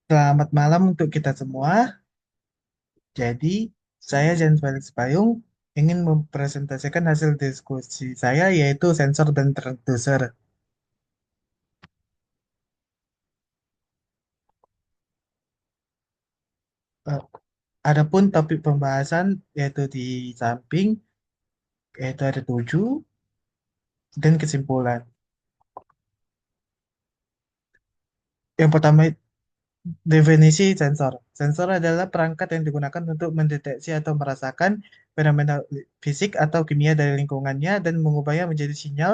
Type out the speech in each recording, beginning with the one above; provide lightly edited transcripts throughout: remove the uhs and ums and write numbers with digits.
Selamat malam untuk kita semua. Jadi, saya Jan Felix Payung ingin mempresentasikan hasil diskusi saya yaitu sensor dan transducer. Eh, Adapun topik pembahasan yaitu di samping yaitu ada 7 dan kesimpulan. Yang pertama, definisi sensor. Sensor adalah perangkat yang digunakan untuk mendeteksi atau merasakan fenomena fisik atau kimia dari lingkungannya dan mengubahnya menjadi sinyal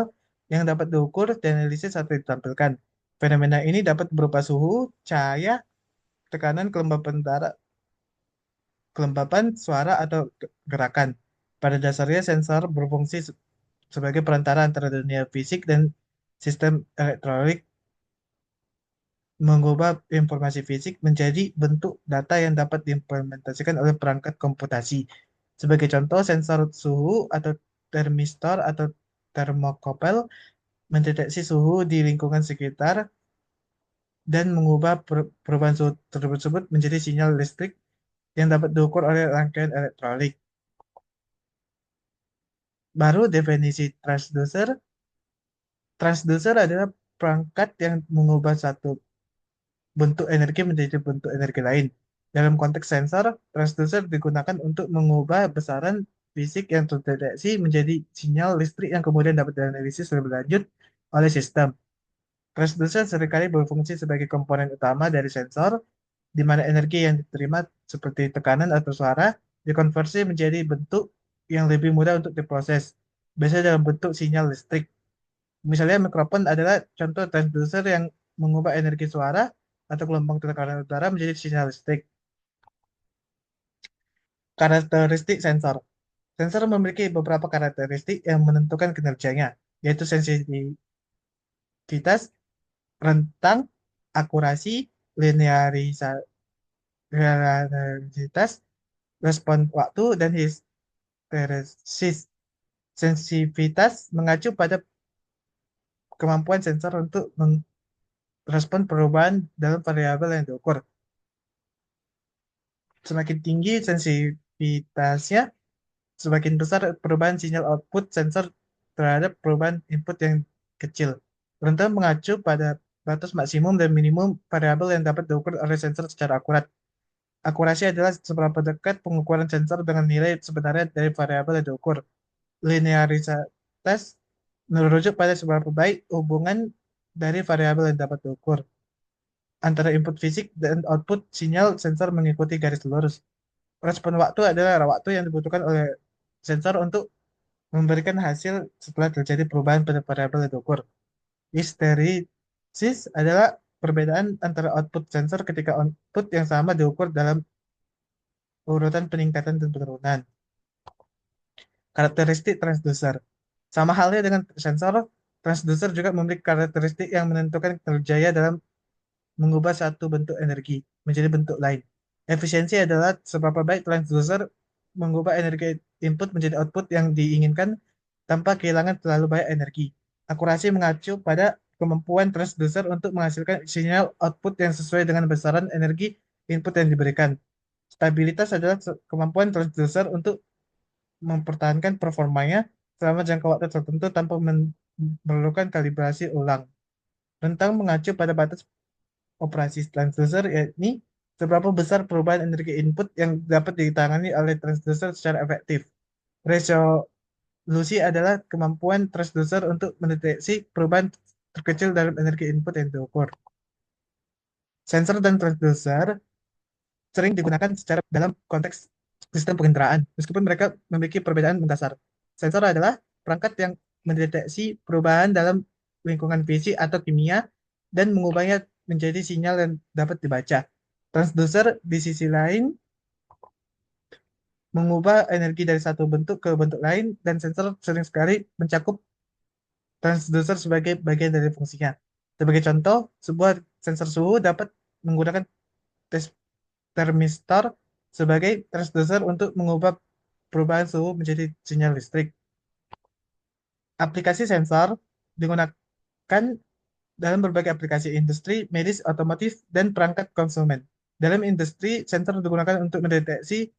yang dapat diukur, dianalisis, atau ditampilkan. Fenomena ini dapat berupa suhu, cahaya, tekanan, kelembapan, suara, atau gerakan. Pada dasarnya, sensor berfungsi sebagai perantara antara dunia fisik dan sistem elektronik, mengubah informasi fisik menjadi bentuk data yang dapat diimplementasikan oleh perangkat komputasi. Sebagai contoh, sensor suhu atau termistor atau termokopel mendeteksi suhu di lingkungan sekitar dan mengubah perubahan suhu tersebut menjadi sinyal listrik yang dapat diukur oleh rangkaian elektronik. Baru definisi transducer. Transducer adalah perangkat yang mengubah satu bentuk energi menjadi bentuk energi lain. Dalam konteks sensor, transducer digunakan untuk mengubah besaran fisik yang terdeteksi menjadi sinyal listrik yang kemudian dapat dianalisis lebih lanjut oleh sistem. Transducer seringkali berfungsi sebagai komponen utama dari sensor, di mana energi yang diterima seperti tekanan atau suara dikonversi menjadi bentuk yang lebih mudah untuk diproses, biasanya dalam bentuk sinyal listrik. Misalnya mikrofon adalah contoh transducer yang mengubah energi suara atau gelombang tekanan udara menjadi sinyal listrik. Karakteristik sensor. Sensor memiliki beberapa karakteristik yang menentukan kinerjanya, yaitu sensitivitas, rentang, akurasi, linearitas, respon waktu, dan histeresis. Sensitivitas mengacu pada kemampuan sensor untuk merespon perubahan dalam variabel yang diukur. Semakin tinggi sensitivitasnya, semakin besar perubahan sinyal output sensor terhadap perubahan input yang kecil. Rentang mengacu pada batas maksimum dan minimum variabel yang dapat diukur oleh sensor secara akurat. Akurasi adalah seberapa dekat pengukuran sensor dengan nilai sebenarnya dari variabel yang diukur. Linearitas merujuk pada seberapa baik hubungan dari variabel yang dapat diukur antara input fisik dan output sinyal sensor mengikuti garis lurus. Respon waktu adalah waktu yang dibutuhkan oleh sensor untuk memberikan hasil setelah terjadi perubahan pada variabel yang diukur. Histeresis adalah perbedaan antara output sensor ketika output yang sama diukur dalam urutan peningkatan dan penurunan. Karakteristik transducer. Sama halnya dengan sensor, transducer juga memiliki karakteristik yang menentukan kerjanya dalam mengubah satu bentuk energi menjadi bentuk lain. Efisiensi adalah seberapa baik transducer mengubah energi input menjadi output yang diinginkan tanpa kehilangan terlalu banyak energi. Akurasi mengacu pada kemampuan transducer untuk menghasilkan sinyal output yang sesuai dengan besaran energi input yang diberikan. Stabilitas adalah kemampuan transducer untuk mempertahankan performanya selama jangka waktu tertentu tanpa memerlukan kalibrasi ulang. Rentang mengacu pada batas operasi transducer, yakni seberapa besar perubahan energi input yang dapat ditangani oleh transducer secara efektif. Resolusi adalah kemampuan transducer untuk mendeteksi perubahan terkecil dalam energi input yang diukur. Sensor dan transducer sering digunakan secara dalam konteks sistem penginderaan, meskipun mereka memiliki perbedaan mendasar. Sensor adalah perangkat yang mendeteksi perubahan dalam lingkungan fisik atau kimia dan mengubahnya menjadi sinyal yang dapat dibaca. Transducer di sisi lain mengubah energi dari satu bentuk ke bentuk lain dan sensor sering sekali mencakup transducer sebagai bagian dari fungsinya. Sebagai contoh, sebuah sensor suhu dapat menggunakan termistor sebagai transducer untuk mengubah perubahan suhu menjadi sinyal listrik. Aplikasi sensor digunakan dalam berbagai aplikasi industri, medis, otomotif, dan perangkat konsumen. Dalam industri, sensor digunakan untuk mendeteksi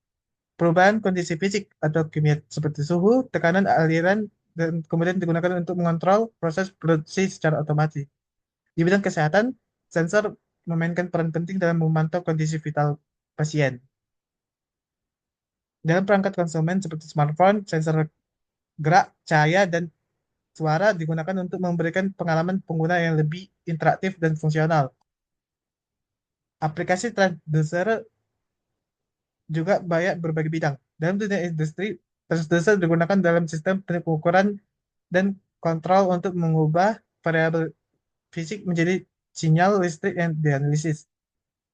perubahan kondisi fisik atau kimia seperti suhu, tekanan, aliran, dan kemudian digunakan untuk mengontrol proses produksi secara otomatis. Di bidang kesehatan, sensor memainkan peran penting dalam memantau kondisi vital pasien. Dalam perangkat konsumen seperti smartphone, sensor gerak, cahaya, dan suara digunakan untuk memberikan pengalaman pengguna yang lebih interaktif dan fungsional. Aplikasi transducer juga banyak berbagai bidang. Dalam dunia industri, transducer digunakan dalam sistem pengukuran dan kontrol untuk mengubah variabel fisik menjadi sinyal listrik yang dianalisis.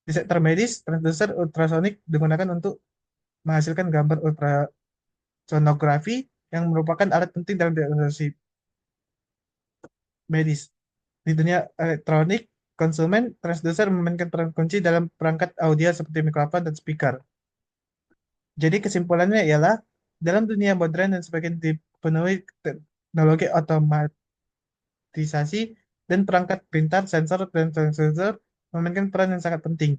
Di sektor medis, transducer ultrasonik digunakan untuk menghasilkan gambar ultrasonografi yang merupakan alat penting dalam diagnosis medis. Di dunia elektronik, konsumen, transducer memainkan peran kunci dalam perangkat audio seperti mikrofon dan speaker. Jadi kesimpulannya ialah dalam dunia modern dan semakin dipenuhi teknologi otomatisasi dan perangkat pintar, sensor dan transducer memainkan peran yang sangat penting.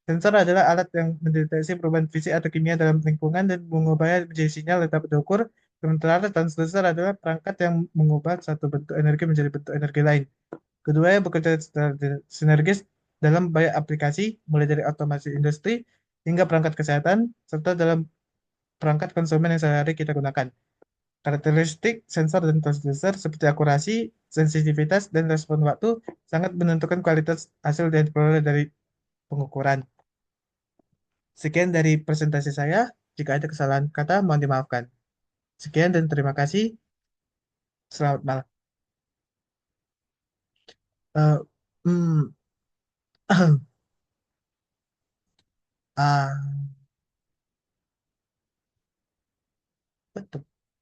Sensor adalah alat yang mendeteksi perubahan fisik atau kimia dalam lingkungan dan mengubahnya menjadi sinyal yang dapat diukur. Sementara transducer adalah perangkat yang mengubah satu bentuk energi menjadi bentuk energi lain. Keduanya bekerja secara sinergis dalam banyak aplikasi, mulai dari otomasi industri hingga perangkat kesehatan, serta dalam perangkat konsumen yang sehari-hari kita gunakan. Karakteristik sensor dan transducer seperti akurasi, sensitivitas, dan respon waktu sangat menentukan kualitas hasil yang diperoleh dari pengukuran. Sekian dari presentasi saya. Jika ada kesalahan kata, mohon dimaafkan. Sekian dan terima kasih. Selamat malam. Eh, hmm, ah, betul.